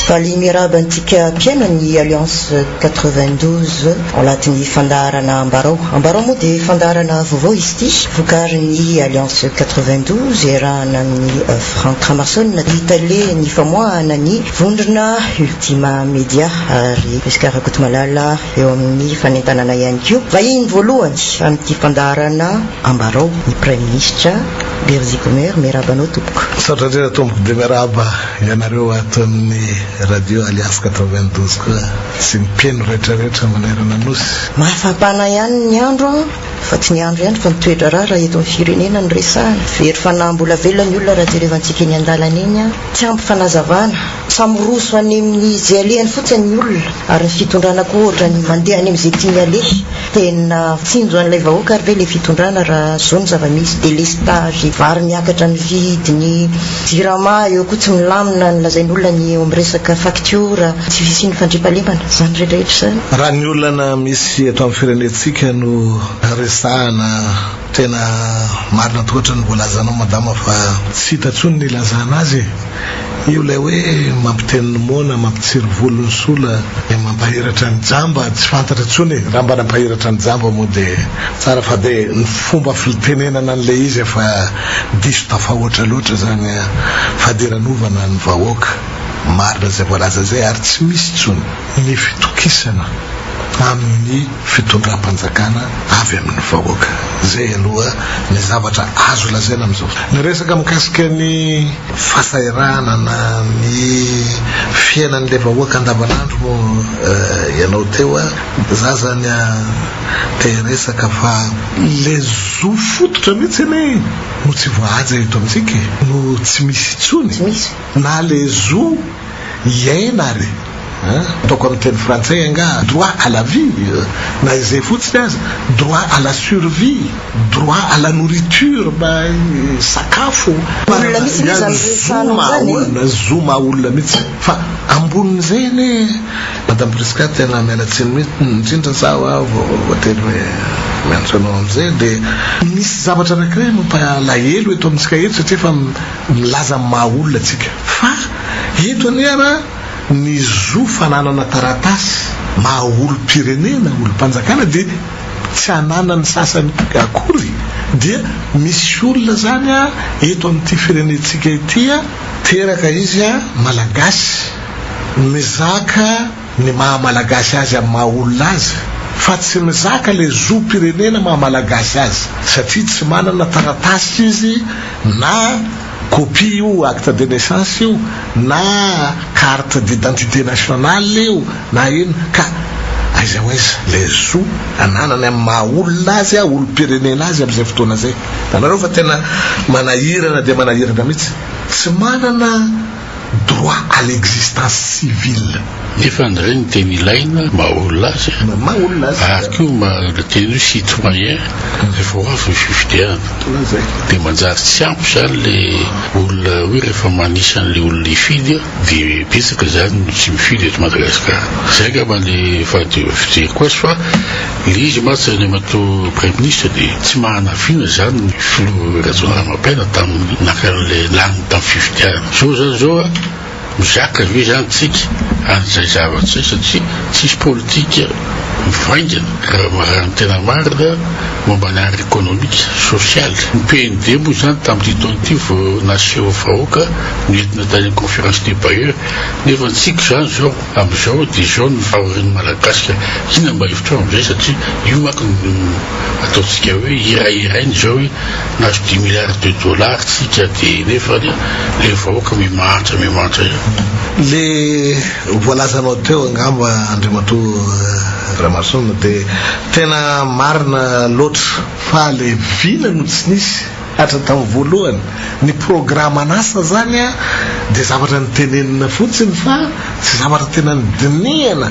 faly miaraba antsika mpiaina ny Alliance 92 ao anatin'ny fandaharana ambarao moa dia fandaharana vaovao izy ity vokarin'ny Alliance 92 erahana amin'ny Franck Ramason itale ny famoahana ny vondrona Ultima Media ary resaka rakoto malala eo amin'ny fanentanana ihany koa vahiny voalohany amin'ity fandaharana ambarao ny Prime Ministre Berzy Comer miarabanao tompoko saotrandrena tompoko dia miaraba ianareo ato amin'ny radio Alliance 92 koa sy mipeno rehetrarehetra manerana nosy mahafampana ihany ny andro fa tsy ny andro ihany fa mitoetra raha eto amin'ny firenena ny resahana very fanahy mbola velona ny olona raha jerevantsika eny an-dalana eny tsy ampy fanazavana samoroso any amin'ny izay alehany fotsiny ny olona ary ny fitondrana koa ohatra ny mandeha any amin'izay tiany aleha tena tsinjo an'ilay vahoaka ary ve ilay fitondrana raha zao ny zava-misy délestage vary miakatra ny vidiny jirama eo koa tsy milamina ny lazain'ny olona ny eo amin'ny resaka facture tsy visiny fandripalemana zany rehetrarehetra zany raha ny olana misy eto amin'ny firenentsika no resahana tena marina tokoatra ny voalazanao madama fa tsy hitatsony ny lazana azy io lay hoe mampiteniny mona mampitsiry volony sola mampahiratra ny jamba tsy fantatra tsony raha mba nampahiratra ny jamba moa dia tsara fa dia ny fomba fitenenana an'ilay izy efa diso tafahoatra loatra zany fadiranovana ny vahoaka marina zay voalaza zay ary tsy misy tsony ny fitokisana amin'ny fitondram-panjakana avy amin'ny vahoaka zay aloha ny zavatra azo lazaina amin'izao ny resaka mikasika ny fahasairana na ny fiainan'ilay vahoaka andavanandro moa ianao teo za zany te resaka fa le zo fototra mihitsy eny no tsy voahaja eto amintsika no tsy misy tsony na le zo iaina ary ataoko amin'ny teny frantsay anga droit à la vie na izay fotsiny azy droit à la survie droit à la nourriture sakafo zoma olona mihitsy fa ambonin'izay eny madame Priska tena mialatsiny mihitsy indrindra zaho voately miantsanao amin'izay dia misy zavatra anankiray mampalahelo eto amintsika eto satria fa milaza maha olona atsika fa eto aniara ny zo fananana taratasy maha olo-pirenena olo-panjakana dia tsy hanana ny sasany akory dia misy olona zany eto amin'ity firenentsika ity teraka izy malagasy mizaka ny maha malagasy azy amin'ny maha olona azy fa tsy mizaka le zo pirenena maha malagasy azy satria tsy manana taratasy izy na copie io acte de naissance io na carte d'identité nationale io na ino ka aiza hoaiza le zo ananany amin'ny maha olona azy olo-pirenena azy amin'izay fotoana zay tanareo fa tena manahirana dia manahirana mihitsy tsy manana droit à l'existence civile nefa ndray ny teny ilaina maha-olona azy ary koa teny hoe citoyen rehefa hoavy fifidiana dia manjary tsy ampy zany le olona hoe rehefa manisa an'le olona hifidy dia betsaka zany tsy mifidy eto Madagasikara zay ngamba le fijeriko azy fa le izy matsy ny matao Prime Ministre dia tsy mahanaviana zany ny filoha Rajaonarimampiana tamin'ny nakan'le laniny tamin'ny fifidiana so zany zao mizaka hoe zany tsika an'izay zavatra zay satria tsisy politika mivaingana raha ny tena marina momba ny ary économique social ny PND moa zany tamin'ity taon'ity vao naseho vahoaka noentina tany conférence des bailleurs nefa ntsika zany zao amin'izao dia zao ny fahorin'ny malagasy ina mba hevitra amin'izay satria io manko ataontsika hoe irairainy zao hoe nazo 10 milliards de dollars tsika dia nefa le vahoaka mimantra le voalazanao teo angamba Andriamatoa Ramason dia tena marina loatra fa le vina no tsy nisy hatra tamin'ny voalohany ny programme anasa zany dia zavatra nytenenina fotsiny fa tsy zavatra tena nydinihana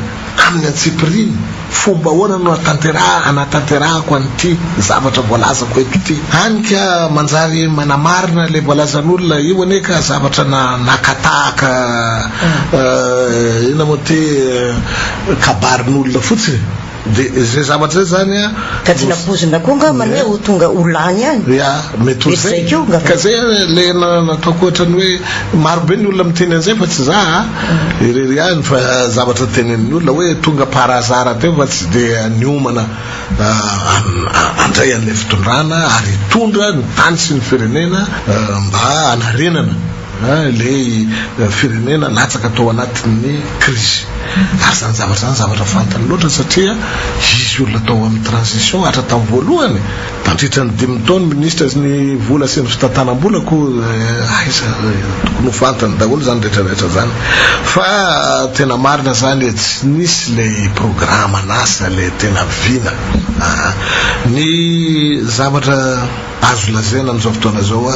amin'ny antsipiriny fomba hoana no anatanterahako an'ity zavatra voalazako eto ity hanika manjary manamarina le voalazan'olona io aneka zavatra nakatahaka ina moa ty kabarin'olona fotsiny de zay zavatra zany a ka tsy napozina koa ngamany hoe tonga olany any ya mety zay ka zay le nataoko ohatrany hoe marobe ny olona miteny an'izay fa tsy za irery any fa zavatra tenenin'ny olona hoe tonga parazara teo fa tsy de niomana andray an'ilay fitondrana ary tondra ny tany sy ny firenena mba anarenana le firenena latsaka tao anatin'ny crise ary zany zavatra fantany loatra satria izy olona tao amin'ny transition hatra tamin'ny voalohany mandritra ny 5 taona ministra sy ny vola sy ny fitantanam-bola ko tokony fantany daholo zany rehetrarehetra zany fa tena marina zany tsy nisy le programa nasa le tena vina ny zavatra azo lazaina amin'izao fotoana zao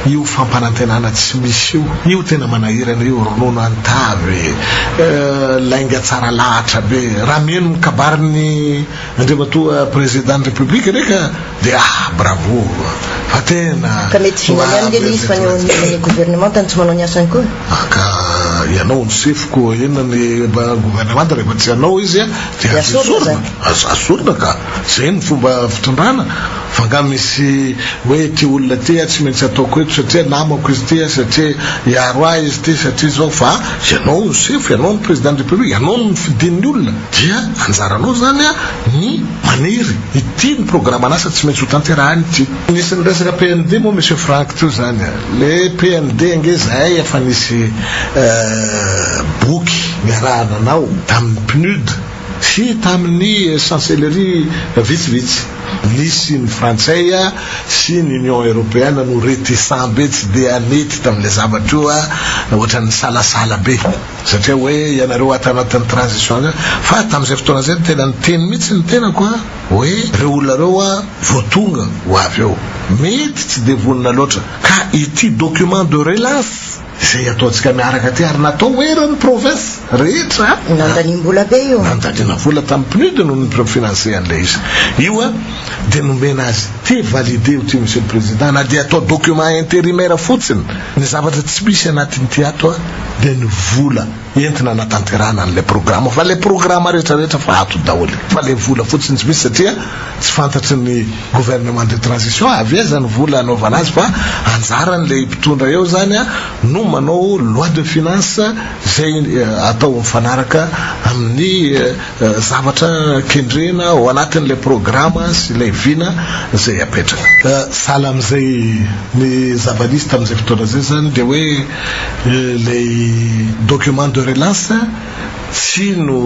io fampanantenana tsy misy io tena manahirana io ronono antavy lainga tsara lahatra be raha meno mikabariny andriamatoa président de république reka de bravo fa tena ka mety finany le misy fa ny gouvernement tany tsy manao ny asany koa ka ianao ny sefoko inona ny gouvernement rehefa tsy ianao izy de asorona ka zay ny fomba fitondrana fa nga misy hoe ty olona ty tsy maintsy ataoko eto satria namako izy ty satria iaro ahy izy ty satria zao fa ianao ny sefo ianao ny président de république ianao ny fidin'ny olona dia anjaranao zany ny maniry ity ny programme anasa tsy maintsy ho tanterahany ity nisy ny resaka PND moa monsieur Franck teo zany le PND ange zay efa nisy boky miarahananao tamin'ny PNUD sy tamin'ny chancellerie vitsivitsy nisy ny frantsay sy ny union européenne no réticent be tsy de anety tamin'le zavatra io ohatran'ny salasala be satria hoe ianareo atanatin'ny transition fa tamin'izay fotoana zay tena ny teny mihitsy ny tena koa hoe reo olona reo voatonga ho avy eo mety tsy de vonina loatra ka ity document de relance zay ataontsika miaraka ty ary natao oerany province rehetra nandaniam-bola be io nandaniana vola tamin'ny PNUD no ny financé an'le izy io de nomena azy ty validé io ty monsieur le président na de atao document intérimaire fotsiny ny zavatra tsy misy anatin'ity ato de ny vola entina natanterahana an'le programme fa le programme rehetrarehetra fa ato daholo fa le vola fotsiny tsy misy satria tsy fantatry ny gouvernement de transition avy zany vola anaovana azy fa anjaran'le mpitondra eo zany no manao loi de finance zay atao mifanaraka amin'ny zavatra kendrena ao anatin'le programme sy le vina zay apetraka sala am'izay ny zavanisy tamin'izay fotoana zay zany de hoe le document de relance tsy no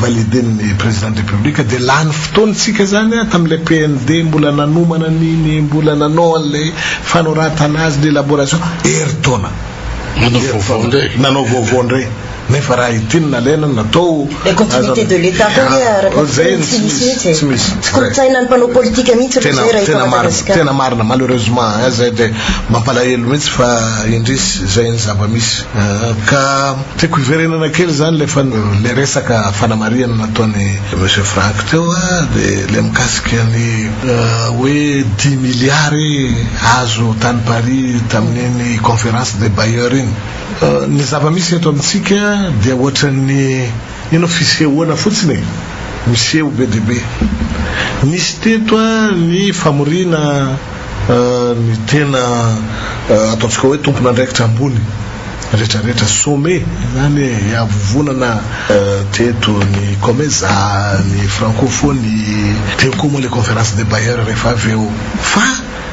validen'ny président de république de lany fotoanytsika zany tamin'le PND mbola nanomana niny mbola nanao an'le fanoratana azy l'élaboration eritaona nanao vaovao ndray nefa raha itiny nalena natao la continuité de l'état tsy misy kolotsaina ny mpanao politika mihitsy tena marina malheureusement zay de mampalahelo mihitsy fa indrisy zay ny zava-misy ka tiako iverenana kely zany le resaka fanamariana nataony monsieur Franck teo de le mikasika ny hoe 10 milliards azo tany Paris tamin'iny conférence des bailleurs iny ny zava-misy eto amitsika dia ohatran'ny ino fisehoana fotsiny miseho be de be nisy teto ny famorina ny tena ataontsika hoe tompon'andraikitra ambony rehetrarehetra sommet zany avovonana teto ny Comeza ny francophonie teo koa moa le conférence des bailleurs rehefa avy eo fa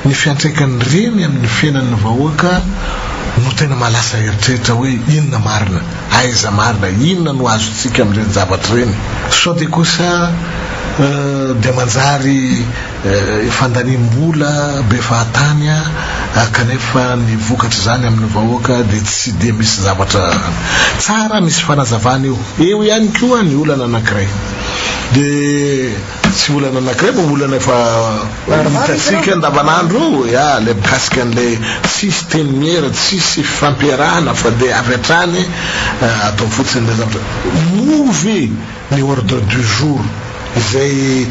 ny fiantraikan'ny reny amin'ny fiainan'ny vahoaka no tena malasa eritreritra hoe inona marina aiza marina inona no azotsika amin'ireny zavatra reny sao de kosa de manjary fandaniam-bola be fahatany kanefa ny vokatra zany amin'ny vahoaka de tsy de misy zavatra tsara misy fanazavana eo ihany koa ny olana anankiray de tsy olana anankiray fa olana efa hitatsika andavanandro le mikasika an'le tsisy teny miera tsisy fampiarahana fa de avy hatrany atao fotsiny le zavatra move ny ordre du jour izay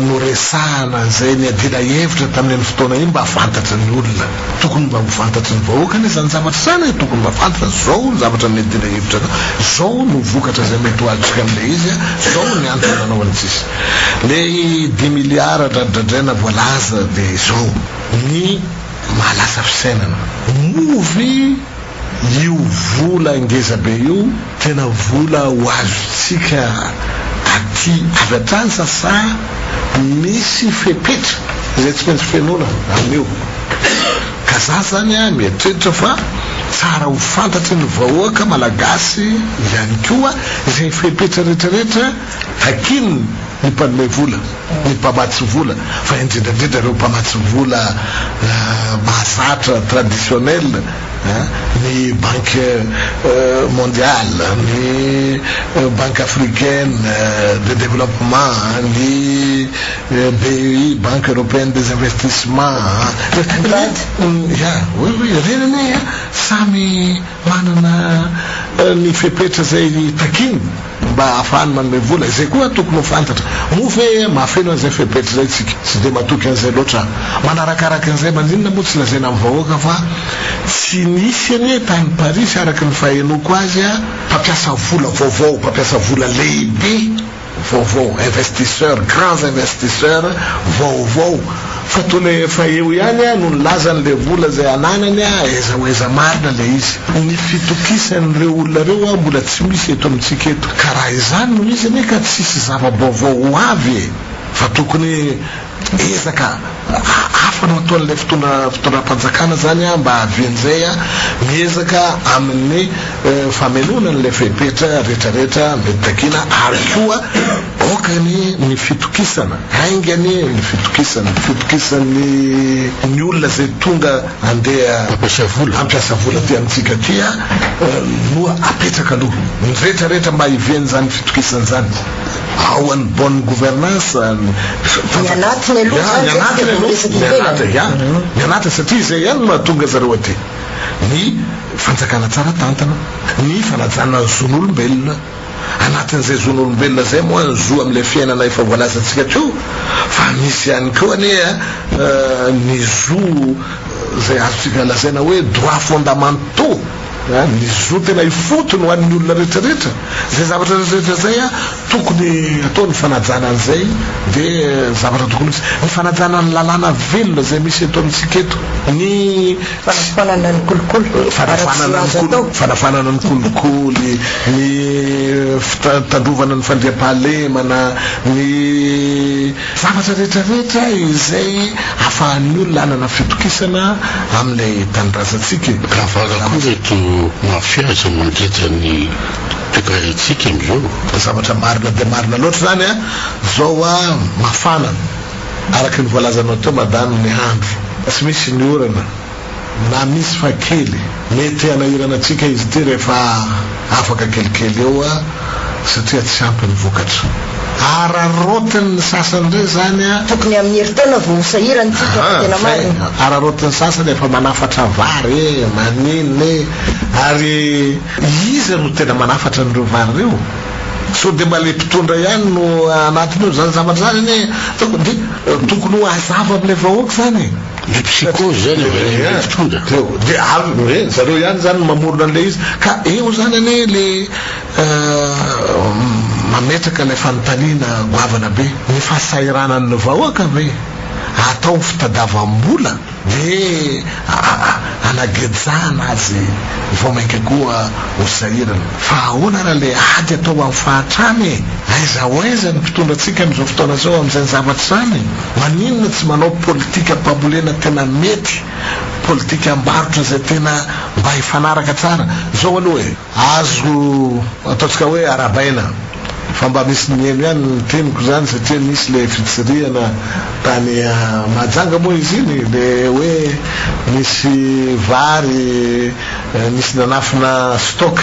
noresahana zay niadina hevitra tamin'ny fotoana iny mba hafantatry ny olona, tokony mba hofantatry ny vahoaka izany zavatra zany, tokony mba fantatra zao ny zavatra niadina hevitra, zao no vokatra zay mety hoatrika amin'le izy, zao ny antony nanao an'tsisy. Le 10 milliards dradradraina voalaza de zao ny mahalasa fisainana. Movy io vola ngeza be io tena vola ho azotsika aty avy hatrany sa misy fepetra izay tsy maintsy fenona amin'io. Ka za zany a mieritreritra fa tsara ho fantatry ny vahoaka malagasy ihany koa izay fepetra rehetrarehetra hakiny ny mpanome vola, ny mpamatsy vola, fa indrindrandrindra ireo mpamatsy vola mahazatra traditionnel, ny banque mondiale, ny banque africaine de développement, ny BEI, banque européenne des investissements, reny samy manana ny fepetra zay takiny mba ahafahany manome vola. Izay koa tokony ho fantatra. Mofe mahafeno an'izay fepetra zay tsika, tsy de matoky an'izay loatra. Manarakaraka an'izay mandrinona moa tsy lazaina amin'ny vahoaka fa tsy nisy anie tany Paris araka ny fahenoko azy a mpampiasa vola vaovao, mpampiasa vola lehibe vaovao, investisseur, grands investisseurs vaovao. Fa tole fa eo ihany a no nilazan'le vola zay ananany a eza ho eza marina le izy. Ny fitokisan'ireo olona reo a mbola tsy misy eto amintsika eto. Karaha izany no izy ane ka tsisy zava-baovao ho avy, fa tokony ezaka hafa no ataon'le fotoana-panjakana zany a mba avian'izay a miezaka amin'ny famenonan'le fepetra rehetrarehetra mety takina, ary koa okany ny fitokisana, haingany ny fitokisan'ny olona zay tonga andeha ampiasa vola ty amintsika ty a no apetraka aloha ny rehetrarehetra mba hiviany zany fitokisana zany. Ao an'ny bonne gouvernance mianatra satria zay ihany mahatonga zareo aty ny fanjakana tsara tantana, ny fanajana ny zon'olombelona. Anatin'izay zon'olombelona zay moa ny zo amin'ilay fiainana efa voalazantsika teo, fa misy ihany koa ane ny zo zay azotsika lazaina hoe droits fondamentaux, ny zo tena ifotony ho an'ny olona rehetrarehetra. Zay zavatra rehetrarehetra zay a tokony atao ny fanajana an'izay, de zavatra tokony ny fanajana ny lalàna velona zay misy eto amintsika eto, ny fanafanana ny kolikoly, fanafanana ny kolikoly, ny fitandrovana ny fandriam-pahalemana, ny zavatra rehetrarehetra izay ahafahan'ny olona anana fitokisana amin'ilay tanindrazantsika. Reto mafiaza mandritra ny toekaretsika am'izao zavatra marina de marina loatra zany a zao a mafana araky ny voalazanao teo madano ny andro, tsy misy ny orana na misy fa kely mety anahirana atsika izy ty rehefa afaka kelikely eo a satria tsy ampy ny vokatra. Ararotiny sasany rey zany a tokony amin'ny herintaona vao hosahirany tsika tena marina. Ararotiny sasany efa manafatra vary manininy ary izy no tena manafatra n'ireo vary reo. So de mba le mpitondra ihany no anatin'io zany zavatra zany ane tokony ho azava amin'ilay vahoaka zany. Le psychose zany mpitondra de avy zareo ihany zany mamorona an'le izy ka eo zany ane le mametraka ilay fanontaniana goavana be ny fahasahiranan'ny vahoaka ve atao fitadavam-bola de anagejana azy vao mainka koa ho sahirana. Fa ahoana raha le ady atao amin'ny fahatrany aiza ho aiza ny mpitondra atsika amin'izao fotoana zao amin'izay zavatra zany. Maninona tsy manao politika mpambolena tena mety, politika ambarotra zay tena mba hifanaraka tsara. Zao aloha e azo ataotsika hoe arabaina fa mba misy nieno ihany ny teniko zany satria misy le fitsiriana tany Mahajanga moa izy iny le hoe misy vary misy nanafina stock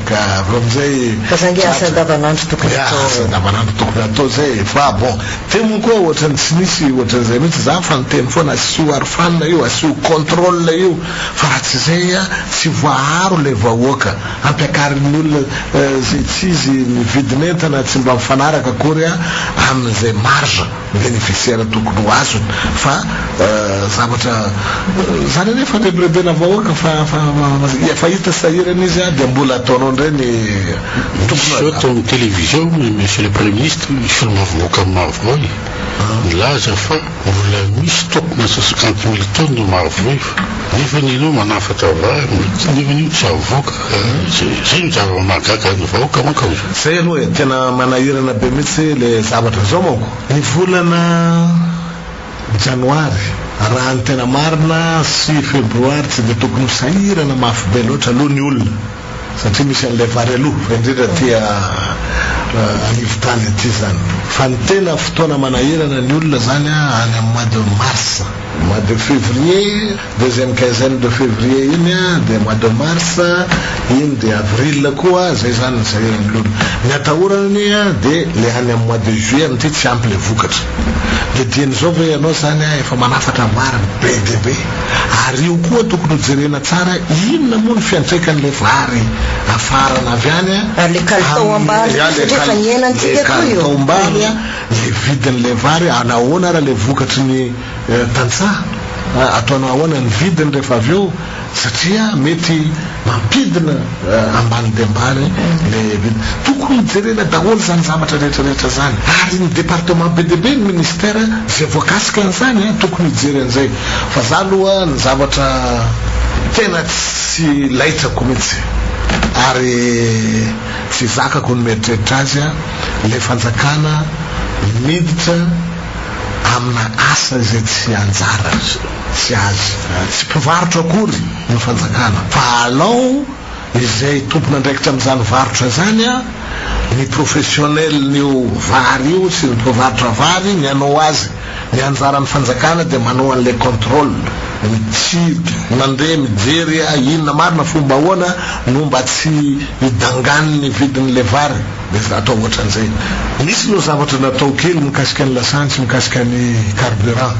ka avy amizay asa andavanandro tokony atao zay. Fa bon temo koa ohatrany tsy nisy ohatran'izay mihitsy za fa niteny foana asio arofanina io asio contrôle io fa raha tsy zay a tsy voaharo le vahoaka ampiakarin'ny olona zay tsy izy mividin'entana tsy mba mifanaraka akory a amin'izay marge bénéficiaire tokony ho azony fa zavatra zany nefa lebrebe vahoaka fa hita sahirana izy a dia mbola ataonao indray ny tokony atao amin'ny télévision monsieur le premier ministre film avoaka mavo milaza fa mbola misy tokona 50 000 tonnes mavo nefa ninao manafatra nefa nio tsy avoaka zay no zava-mahagaga ny vahoaka manka zay aloha tena manahirana be mihitsy le zavatra zao manko ny volana janoary raha ny tena marina sy febroary tsy dia tokony misahirana mafy be loatra aloha ny olona satria misy an'ilay vary aloha fa indrindra tia anivotany aty zany fa ny tena fotoana manahirana ny olona zany any amin'ny mois de mars mois de février deuxième quinzaine de février iny dia mois de mars iny dia avril koa zay zany nisahirany olona ny atahorany dia le any amin'ny mois de juillet amity tsy ampy le vokatra le diany zao ve ianao zany efa manafatra vary be dia be ary io koa tokony hojerena tsara inona moa ny fiantraikan'le vary afarana avy any le kalitao ambary rehefa niainantsika koa io ambary le vidin'le vary anahoana raha le vokatry ny tantsaha ataonao ahoana ny vidiny rehefa avy eo satria mety mampidina ambany dia ambany le vidiny tokony jerena daholo zany zavatra rehetrarehetra zany ary ny département be dia be ny ministère zay voakasika an'izany tokony hijeren'izay fa za aloha ny zavatra tena tsy laitrako mihitsy ary tsy zakako ny mieritreritra azy le fanjakana miditra amina asa zay tsy anjara tsy azy tsy mpivarotra akory ny fanjakana fa alao izay tompona andraikitra amin'izany varotra zany ny professionnel nio vary io sy ny mpivarotra vary ny anao azy ny anjara ny fanjakana dia manao an'le contrôle mitsiriky mandeha mijery inona marina fomba ahoana no mba tsy hidangany ny vidin'le vary dia atao ohatran'izay misy no zavatra natao kely mikasika ny lasantsy mikasika ny carburant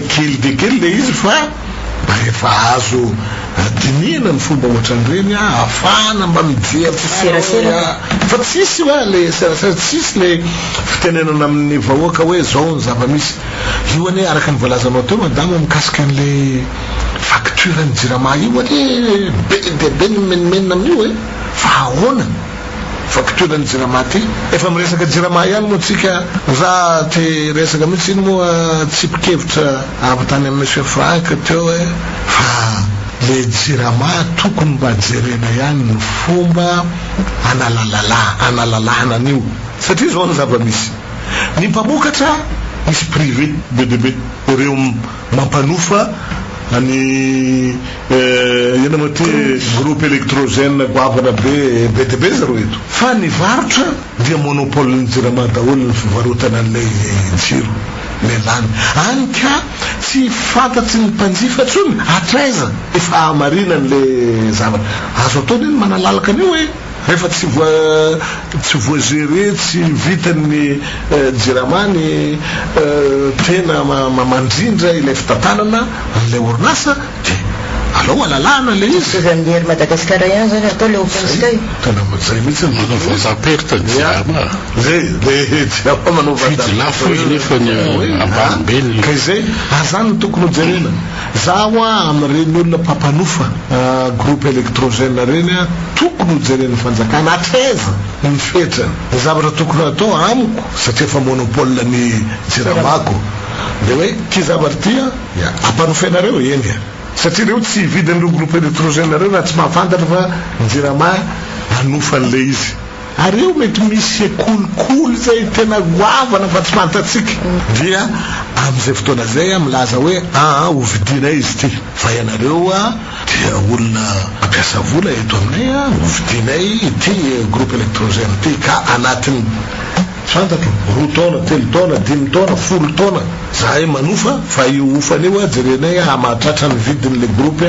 kely dia kely le izy fa mba efa azo dinina ny fomba ohatran'ireny afahana mba mijery fa tsisy hoe le serasera tsisy le fitenenana amin'ny vahoaka hoe zao ny zava-misy io ane araka ny voalazanao teo madamo mikasika an'le facture ny jirama io ane be dia be ny menimenina amin'io fa ahoana facture ny jirama ty efa miresaka jirama ihany moa tsika za te resaka mihitsy iny moa tsy mpikevitra avy tany amin'ny monsieur Frank teo fa le jirama tokony mba jerena ihany ny fomba analalana an'io satria zao ny zava-misy ny mpamokatra misy privé be dia be ireo mampanofa any ina moa ty groupe électrogène goavana be dia be zareo eto fa ny varotra dia monopole ny jirama daholo ny fivarotana an'ilay jiro le lany anyka tsy fantatsy ny mpanjifa tsony hatraiza efa amarina n'le zavatra azo ataony iny manalalaka an'io rehefa tsy voagere tsy vitan'ny jiramany tena mandrindra ilay fitantanana an'ilay orinasa dia alao alalana le izy zandery Madagasikara ihany zany atao le openskay tena zay mihitsy manao vazaperta ny jirama zay le jirama manao vidy lafo izy nefa ny ambanimbeny kay zay azany tokony hojerena zaho amin'ireny olona mpapanofa groupe électrogène reny tokony hojerena fanjakana hatraiza ny fetrany ny zavatra tokony atao amiko satria fa monopole ny jiramako dia hoe ty zavatra tya ampanofainareo eny satria reo tsy vidin'ireo groupe électrogène reo raha tsy mahafantatra fa ny jirama anofa an'le izy ary eo mety misy kolikoly zay tena goavana fa tsy fantatsika dia amin'izay fotoana zay milaza hoe hovidinay izy ty fa ianareo dia olona mampiasa vola eto aminay hovidinay ty groupe électrogène ty ka anatiny fantatro 2 taona 3 taona 5 taona 10 taona zahay manofa fa io ofany io jerenay amahatratra ny vidin'le groupe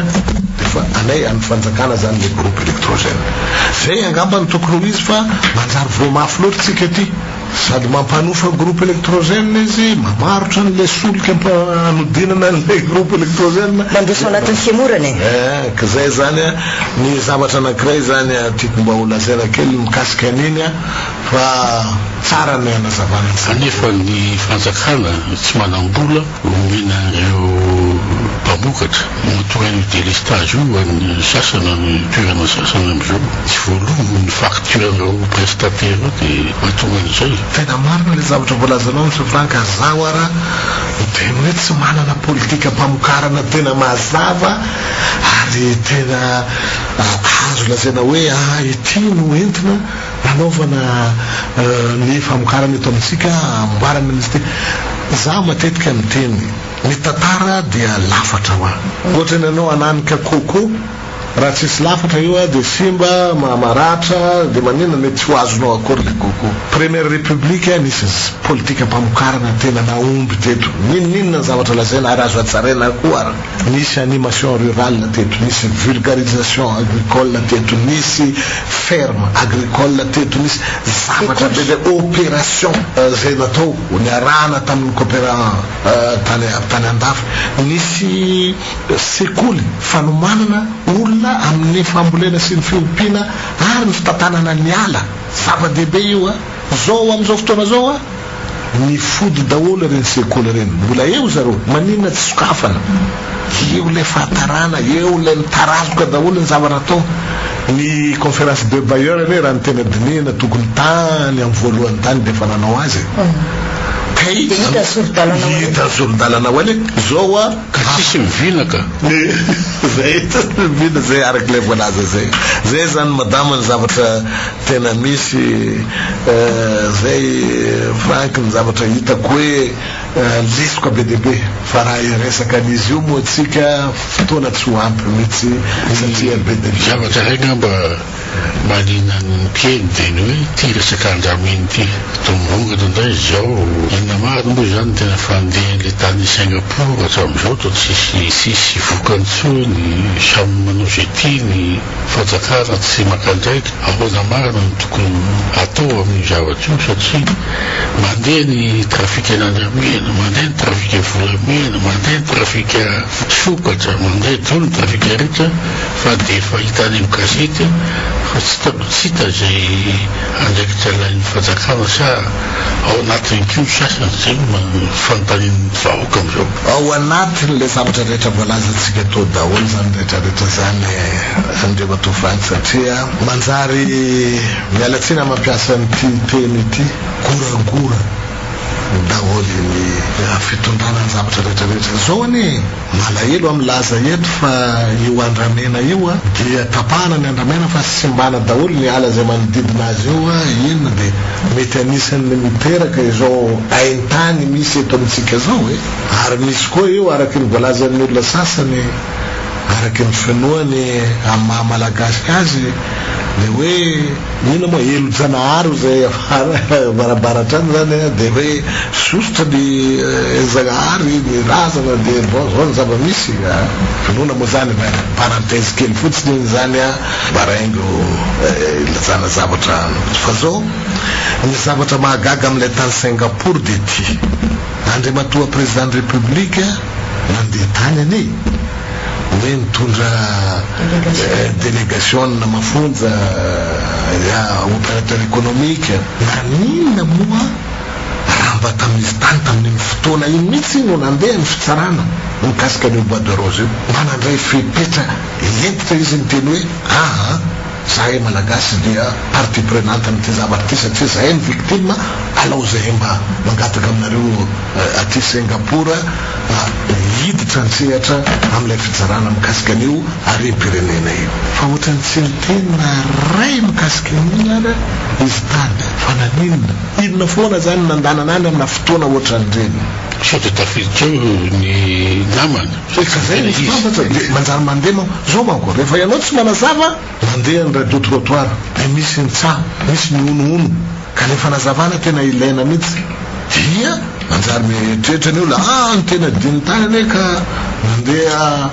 dia fa anay amin'ny fanjakana zany le groupe électrogène zay angamba ny tokony ho izy fa manjary voamafy loatra tsika ty sady mampanofa groupe électrogène izy mamarotra n'le solika anodinana n'le groupe électrogène mandroso anatin'ny fiamorany ka zay zany a ny zavatra anankiray zany a tiako mba ho lazaina kely mikasika an'iny a fa tsara ny anazavana anefa ny fanjakana tsy manam-bola omena ireo mpamokatra matoran'ny délestage io any sasana ny toerana sasana am'izao tsy voalomo ny facturereo prestataire io dia mahatonga an'izay tena marina le zavatra voalazanao misy franka zaho ara tena hoe tsy manana politika mpamokarana tena mazava ary tena azo lazaina hoe ity no entina nanaovana ny famokarana eto amintsika amboarana an'izy ty za matetika miteny ny tantara dia lafatra ho ohatra ny anao ananika koko raha tsisy lafatra io a dia simba maratra dia manina mety tsy ho azonao akory le koko première république nisy politika mpamokarana tena naomby teto ninninona ny zavatra lazaina ary azo atsaraina koa ary nisy animation rurale teto nisy vulgarisation agricole teto nisy ferme agricole teto nisy zavatra be le opération zay natao ny arahana tamin'ny coopérant tany andafy nisy sekoly fanomanana olona amin'ny fambolena sy ny fiompiana ary ny fitantanana ny ala zava-dehibe io a zao amin'izao fotoana zao a ny fody daholo reny sekoly reny mbola eo zareo maninona tsy sokafana eo le fahatarana eo le mitarazoka daholo ny zavatra atao ny conférence de bailleur ane raha ny tena dinena tokony tany amin'ny voalohany tany dia fa nanao azy hita sorodalana ho any zao a ka tsisy mivinaka zay mivina zay araky le voalaza zay zay zany madama ny zavatra tena misy zay frank ny zavatra hitako hoe lesoka be dehibe fa raha iresaka an'izy io moa tsika fotoana tsy ho ampy mihitsy satria be dehibe zavatra ray ngamba malina ny pieny dia ny hoe ty resaka andraminy ty tomongana ndray zao inona maro moa zany tena fandeha le tany Singapour hatramin'izao to tsisy vokantsony samy manao zay tiany fanjakana tsy makandraiky ahoana marina ny tokony atao amin'ny zavatra io satria mandeha ny trafika an'andramena mandeha ny trafika volamena mandeha ny trafika sokatra mandeha tao ny trafika rehetra fa dia efa hitany amin'ny gazety fa tsy hita zay andraikitra ilain'ny fanjakana sa ao anatin'ny kio sasany zay fanontanian'ny vahoaka am'izao ao anatiny le zavatra rehetra voalazatsika tao daholo zany rehetrarehetra zany andre matao frank satria manjary mialatsina mampiasa n'ity teny ity goragora daholo ny fitondrana ny zavatra rehetrarehetra zao ane malahelo amin'ny laza eto fa io andramena io a dia tapahana ny andramena fa simbana daholo ny ala zay manodidina azy io a inona dia mety anisan'ny miteraka izao aintany misy eto amintsika zao ary misy koa io araky ny voalazan'ny olona sasany araky ny finoany amin'ny mahamalagasy azy le hoe ina moa elo-janahary zay barabaratra any zany dia hoe sosotra ny zanahary ny razana dia zao ny zava-misy finoana moa zany parenthèse kely fotsiny iny zany a baraingo ilazana zavatra fa zao ny zavatra mahagaga amin'ilay tany Singapour dia ty andre matoa président de république nandeha tany ane hoe mitondra délégation na mafonja opérateur économique naninona moa raha mba tamin'izy tany tamin'ny fotoana iny mihitsy no nandeha ny fitsarana mikasika ny bois de rose io manandray fepetra entitra izy ny teny hoe zahay malagasy dia partie prenante amin'ity zavatra ty satria zahay ny victime alao zahay mba mangataka aminareo aty Singapour hiditra ny sehatra amin'ilay fitsarana mikasika an'io ary pirenena io fa ohatrany tsy mitena ray mikasika an'iny ara izy tany fa naninona inona foana zany nandanana any amina fotoana ohatran'ireny sao dia tafiditra eo ny namany zay manjary mandeha zao manko rehefa ianao tsy manazava mandeha ny radio trottoir dia misy ny tsaha misy ny onoono ka nefa nazavana tena ilaina mihitsy dia manjary mieritreritra ny olona ny tena diny tany ane ka mandeha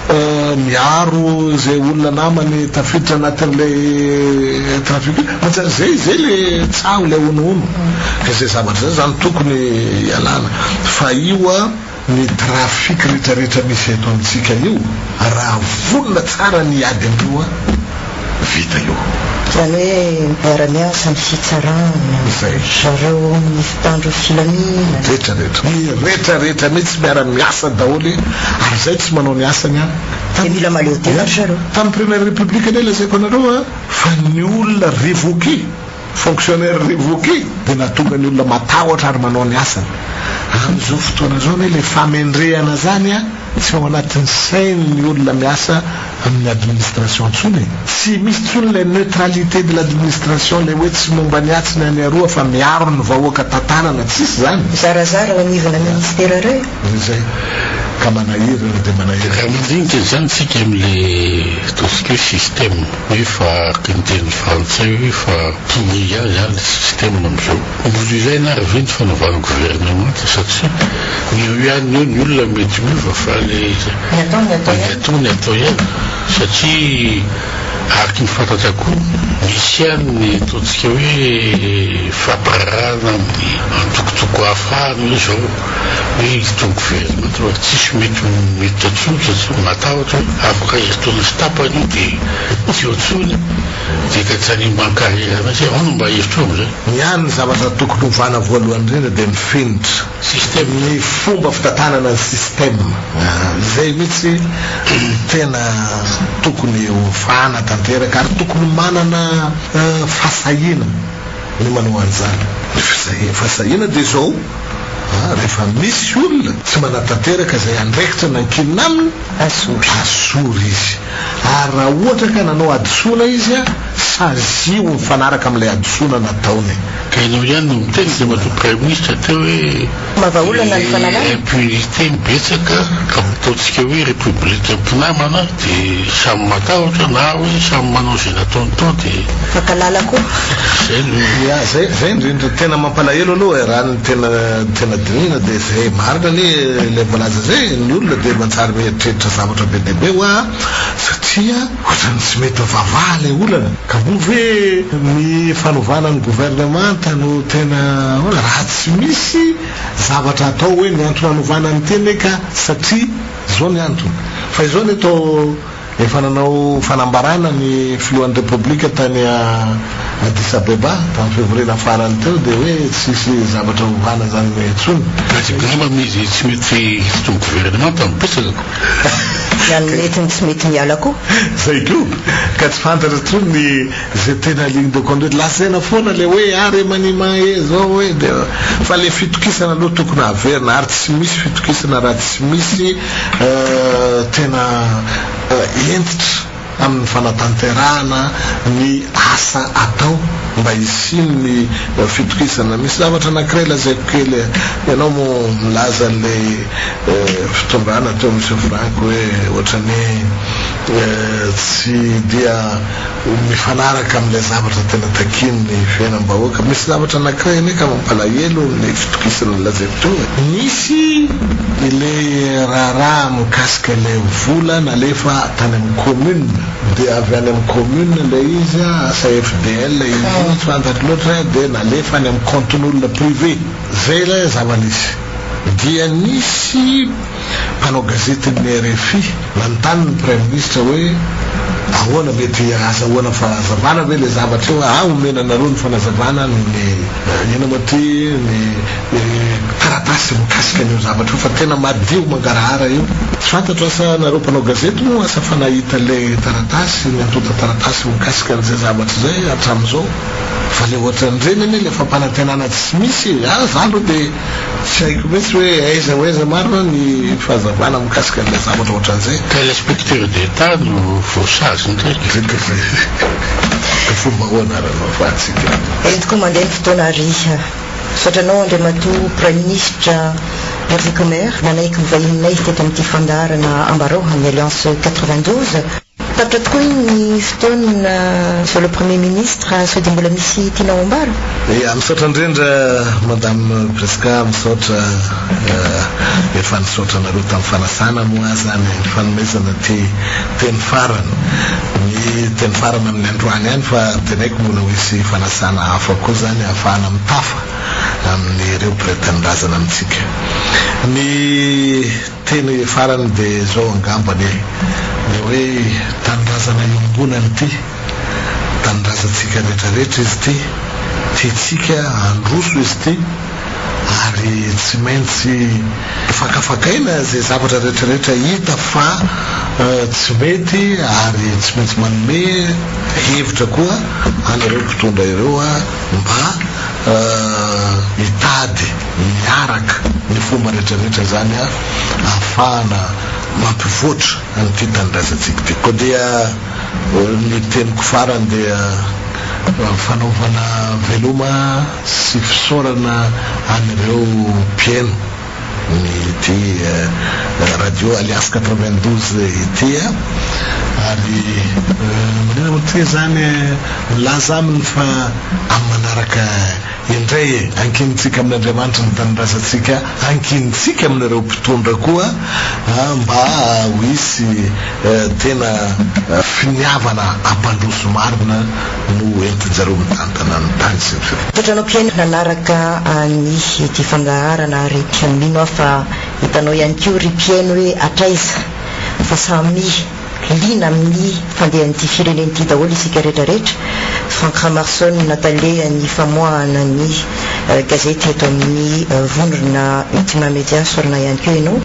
miaro zay olona namany tafiditra anatin'le trafic matsara zay le tsaho le ono ka zay zavatra zay zany tokony ialana fa io a ny trafic rehetrarehetra misy eto amitsika io raha volona tsara ny ady androa vita io zany hoe miara-miasa ny fitsarana zareo ny fitandro filamina rehetrarehetra mihitsy miara-miasa daholy ary zay tsy manao ny asany a de mila maleo tena zareo tamin'ny première république ane lazaiko anareo a fa ny olona révoqué fonctionnaire révoqué de natonga ny olona matahotra ary manao ny asany am'izao fotoana zao ne le famendrehana zany a tsy ao anatin'ny sainy ny olona miasa amin'ny administration ntsony tsy misy tsony la neutralité de l'administration le hoe tsy momba ny atsiny any aroa fa miaro ny vahoaka tantanana tsisy zany zarazara manivana ministère reo zay ka manahiry de manahiry raha mandinika zany tsika am'le tosike système hoe fa kinteny frantsay hoe fa pourri zany le système am'izao obligé na reventy fanaovana gouvernement satria mioiany eo ny olona mety miova fa le atao ny atao ihany satria araky ny fantatrako misy any ataontsika hoe fampararana amin'ny antokotoko hafahany hoe zao hoe itony gouvernement fa tsisy mety atsotra tsy matahotra afaka izy sy tapany io de tsy otsony de ka tsy animban-carrière anazy ano mba hevitro am'izay miany zavatra tokony hovana voalohany indrindra de mifinitra système ny fomba fitantanana ny système zay mihitsy tena tokony hofana tanteraka ary tokony manana fasahina ny manao an'izany fasahina de zao rehefa misy olona tsy manatanteraka zay andraikitra nankinina aminy asory izy ary raha ohatra ka nanao adisoana izy a sazio mifanaraka am'lay adisoana nataony ka inao ihany no miteny de mato prime ministre teo hoe mavaolana ny fanalana impunité mibetsaka ka ataontsika hoe république mpinamana de samy matahotra na hoe samy manao zay nataony tao de fakalala koa zay zay indrindra tena mampalahelo aloha raha ny tena dinina de zay marina ny le mbalaza zay ny olona de mantsary mieritreritra zavatra be dehibe hoa satria ohatrany tsy mety vavaha le olana ka move ny fanovana ny gouvernement no tena raha tsy misy zavatra atao hoe ny antony anovana ny teny ka satria zao ny antony fa izao ny atao efa nanao fanambarana ny filohan'ny république tany Addis Abeba tamin'ny février nafarany teo de hoe tsisy zavatra ovana zany tsony mizy tsy mety tony gouvernement tamipesakako zany mety tsy mety miala koa zay ko ka tsy fantatra tsony zay tena ligne de conduite lasaina foana le hoe ary manima zao hoe de fa le fitokisana aloha tokony averina ary tsy misy fitokisana raha tsy misy tena entitra amin'ny fanatanterahana ny asa atao mba isiny ny fitokisana misy zavatra anankiray lazaiko kely ianao mo milaza le fitondrana teo monsieur Franck hoe ohatrany tsy dia mifanaraka am'le zavatra tena takiny ny fiainam-bahoaka misy zavatra anankiray ane ka mampalahelo ny fitokisana lazaiko teo misy ile raha mikasika le vola nalefa tany amin'ny commune de avy any amin'ny commune le izy asa FDL izy tsy fantatry loatra de nalefa any amin'ny compten'olona privé zay le zava-nisy dia nisy mpanao gazety ny RFI nanontany ny prime ministre hoe ahoana mety azahoana fanazavana ve le zavatra eo omena nareo ny fanazavana ny ina maty ny taratasy mikasika an'io zavatra io fa tena madio mangarahara io tsy fantatro asa nareo mpanao gazety no asa fanahita le taratasy ny antota taratasy mikasika an'izay zavatra zay hatram'izao fa le ohatran'ireny ane le fampanantenana tsy misy zany ro de tsy haiko mihitsy hoe aiza marina ny fahazavana mikasika an'le zavatra ohatran'izay ka l'inspecteur d'état no voasary ndraiky fomba hoanaranao fatsika entiko mandeha ny fotoana riha satranao andriamato prime ministre Hervé nanaiky vahininay teto amin'ity fandarana ambarao amin'ny alliance 92 mahafinaritra tokoa ny fotoana sur le premier ministre sao dia mbola misy tianao ambara misaotra indrindra madame Preska misaotra efa nisaotra nareo tamin'ny fanasana moa zany ny fanomezana teny farany ny teny farany amin'ny androany ihany fa tenaiko mbola hoisy fanasana hafa koa zany ahafahana mitafa amin'ny ireo mpiretanindrazana amitsika ny teny farany dia zao angambany ny hoe tanindrazana iombonany ty tanindrazantsika rehetrarehetra izy ty tiatsika androso izy ty ary tsy maintsy fakafakaina zay zavatra rehetrarehetra hita fa tsy mety ary tsy maintsy manome hevitra koa anareo mpitondra ireo mba hitady miaraka ny fomba rehetrarehetra zany ahafahana mampivoatra an'ity tanindrazantsika ty koa dia ny teniko farany dia fanaovana veloma sy fisaorana an'ireo mpieno ny ity radio Alliance 92 ity ary manena moa zany milaza aminy fa amin'ny manaraka indray ankinitsika amin'ny Andriamanitra ny tanindrazantsika ankinitsika amin'ireo mpitondra koa mba hoisy tena finiavana ampandroso marina no entinjareo mitantana ny tany sy ny totranao mpiaino nanaraka ny ty fangaharana ary mino aho fa hitanao ihany koa ry mpiaino hoe atraiza fa samy lina amin'ny fandehan'ity firenen'ity daholo isika rehetrarehetra Franck Ramarson Nathalie ny famoahana ny gazety eto amin'ny vondrona Ultima Media sorana ihany koa ianao